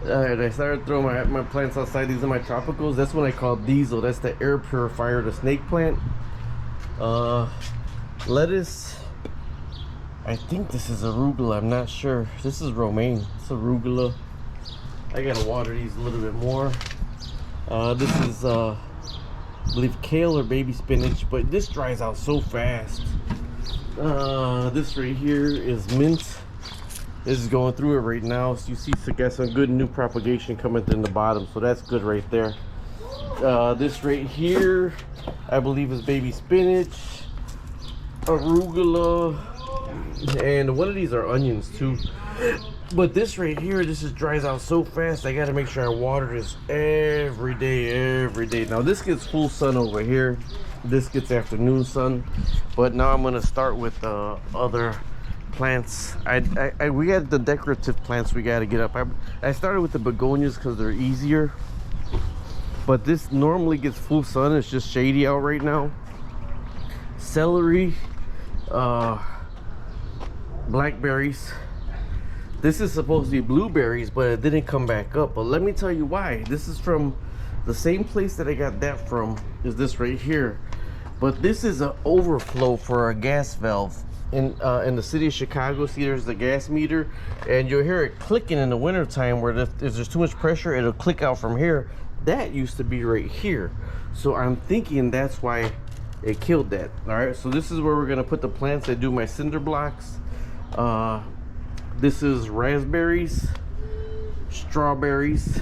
Alright, I started throwing my plants outside. These are my tropicals. That's what I call diesel. That's the air purifier, the snake plant. Lettuce. I think this is arugula. I'm not sure. This is romaine. It's arugula. I gotta water these a little bit more. This is I believe kale or baby spinach, but this dries out so fast. This right here is mint. This is going through it right now, so you see it's got some good new propagation coming in the bottom, so that's good right there. This right here I believe is baby spinach, arugula, and one of these are onions too. But this right here, this just dries out so fast. I got to make sure I water this every day. Now this gets full sun over here, this gets afternoon sun, but now I'm going to start with other plants. We got the decorative plants we got to get up. I started with the begonias because they're easier, but this normally gets full sun. It's just shady out right now. Celery, blackberries. This is supposed to be blueberries, but it didn't come back up. But let me tell you why. This is from the same place that I got that from, is this right here. But this is an overflow for a gas valve in the city of Chicago. See, there's the gas meter, and you'll hear it clicking in the winter time where if there's too much pressure, it'll click out from here. That used to be right here. So I'm thinking that's why it killed that. All right, so this is where we're gonna put the plants. I do my cinder blocks. This is raspberries, strawberries,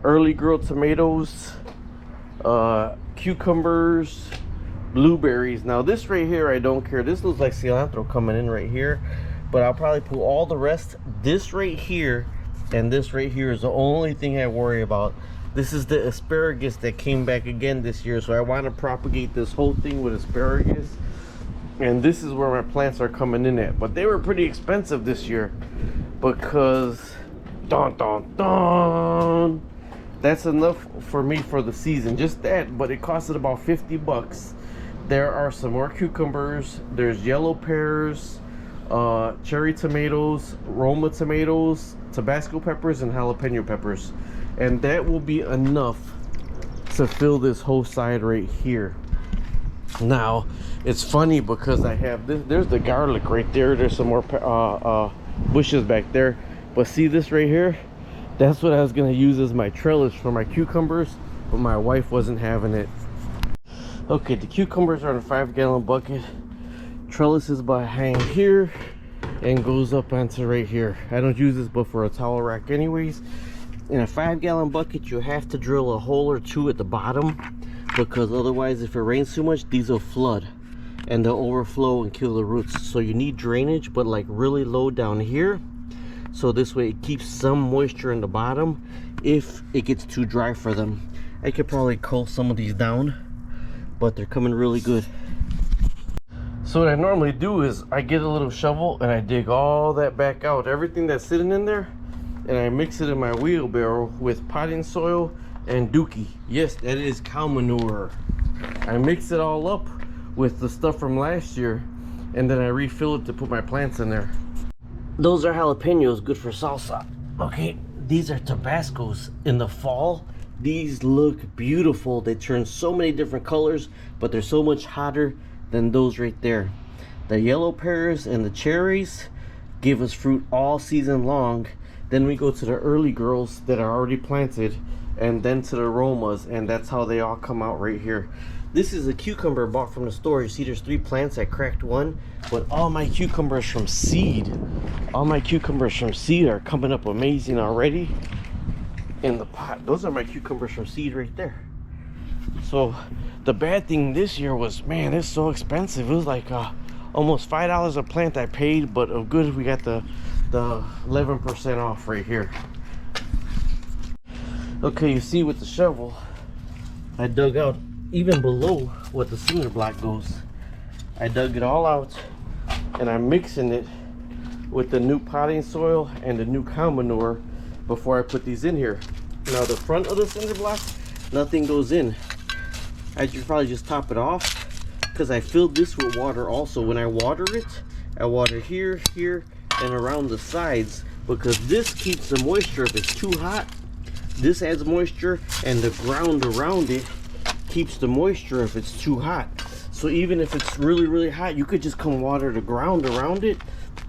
early growth tomatoes, cucumbers, blueberries. Now this right here, I don't care. This looks like cilantro coming in right here, but I'll probably put all the rest. This right here and this right here is the only thing I worry about. This is the asparagus that came back again this year, so I want to propagate this whole thing with asparagus. And this is where my plants are coming in at. But they were pretty expensive this year because that's enough for me for the season, just that. But it costed about 50 bucks. There are some more cucumbers, there's yellow pears, cherry tomatoes, Roma tomatoes, Tabasco peppers, and jalapeno peppers, and that will be enough to fill this whole side right here. Now it's funny because I have this, there's the garlic right there, there's some more bushes back there, but see this right here, that's what I was going to use as my trellis for my cucumbers, but my wife wasn't having it. Okay, the cucumbers are in a 5-gallon bucket. Trellis is behind here and goes up onto right here. I don't use this but for a towel rack anyways. In a 5-gallon bucket, you have to drill a hole or two at the bottom, because otherwise if it rains too much, these will flood and they'll overflow and kill the roots. So you need drainage, but like really low down here, so this way it keeps some moisture in the bottom if it gets too dry for them. I could probably cull some of these down, but they're coming really good. So what I normally do is I get a little shovel and I dig all that back out, everything that's sitting in there, and I mix it in my wheelbarrow with potting soil and dookie. Yes, that is cow manure. I mix it all up with the stuff from last year, and then I refill it to put my plants in there. Those are jalapenos, good for salsa. Okay, these are Tabascos. In the fall, these look beautiful. They turn so many different colors, but they're so much hotter than those right there. The yellow pears and the cherries give us fruit all season long. Then we go to the early girls that are already planted, and then to the aromas, and that's how they all come out right here. This is a cucumber bought from the store. You see there's 3 plants. I cracked one, but all my cucumbers from seed, are coming up amazing already in the pot. Those are my cucumbers from seed right there. So the bad thing this year was, man, it's so expensive. It was like almost $5 a plant I paid, but of good we got the 11% off right here. Okay, you see with the shovel, I dug out even below what the cinder block goes. I dug it all out and I'm mixing it with the new potting soil and the new cow manure before I put these in here. Now the front of the cinder block, nothing goes in. I should probably just top it off because I filled this with water also. When I water it, I water here, here, and around the sides, because this keeps the moisture. If it's too hot, this adds moisture, and the ground around it keeps the moisture if it's too hot. So even if it's really hot, you could just come water the ground around it,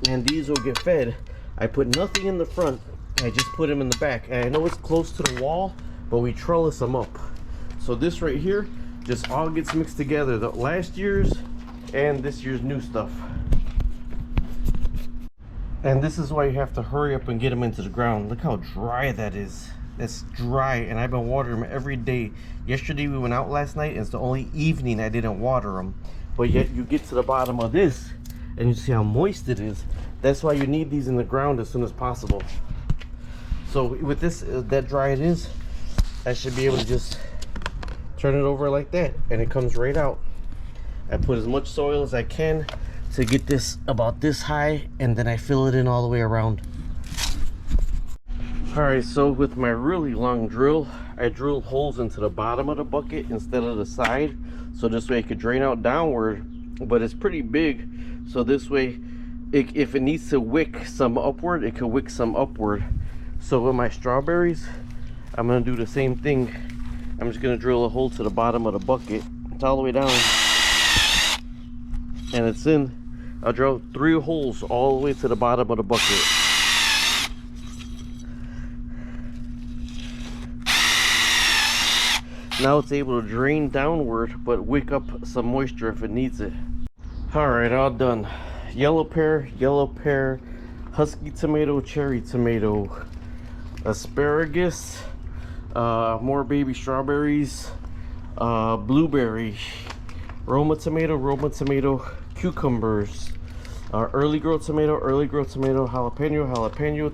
and these will get fed. I put nothing in the front, I just put them in the back. And I know it's close to the wall, but we trellis them up. So this right here just all gets mixed together, the last year's and this year's new stuff. And this is why you have to hurry up and get them into the ground. Look how dry that is. It's dry, and I've been watering them every day. Yesterday we went out last night, and it's the only evening I didn't water them. But yet you get to the bottom of this and you see how moist it is. That's why you need these in the ground as soon as possible. So with this, that dry it is, I should be able to just turn it over like that, and it comes right out. I put as much soil as I can to get this about this high, and then I fill it in all the way around. Alright, so with my really long drill, I drilled holes into the bottom of the bucket instead of the side, so this way it could drain out downward, but it's pretty big, so this way if it needs to wick some upward, it could wick some upward. So with my strawberries, I'm going to do the same thing. I'm just going to drill a hole to the bottom of the bucket. It's all the way down, and it's in. I'll drill 3 holes all the way to the bottom of the bucket. Now it's able to drain downward, but wick up some moisture if it needs it. Alright, all done. Yellow pear, husky tomato, cherry tomato, asparagus, more baby strawberries, blueberry, Roma tomato, cucumbers, early growth tomato, jalapeno,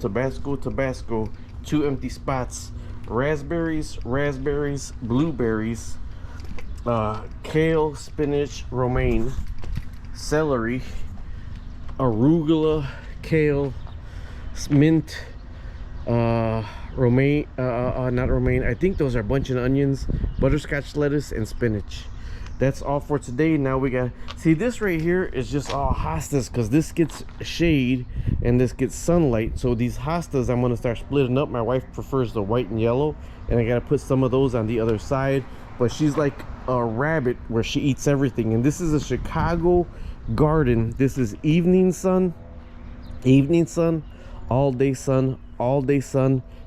Tabasco, 2 empty spots, raspberries, blueberries, kale, spinach, romaine, celery, arugula, kale, mint, romaine, not romaine, I think those are bunch of onions, butterscotch lettuce, and spinach. That's all for today. Now we got, see, this right here is just all hostas, because this gets shade and this gets sunlight. So these hostas I'm going to start splitting up. My wife prefers the white and yellow, and I got to put some of those on the other side. But she's like a rabbit where she eats everything. And this is a Chicago garden. This is evening sun, all day sun,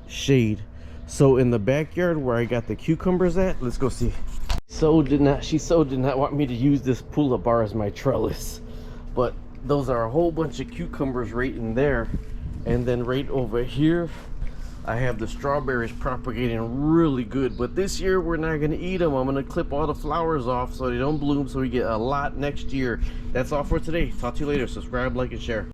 shade. So in the backyard where I got the cucumbers at, let's go see. She did not want me to use this pull-up bar as my trellis, but those are a whole bunch of cucumbers right in there. And then right over here I have the strawberries propagating really good, but this year we're not going to eat them. I'm going to clip all the flowers off so they don't bloom, so we get a lot next year. That's all for today. Talk to you later. Subscribe, like, and share.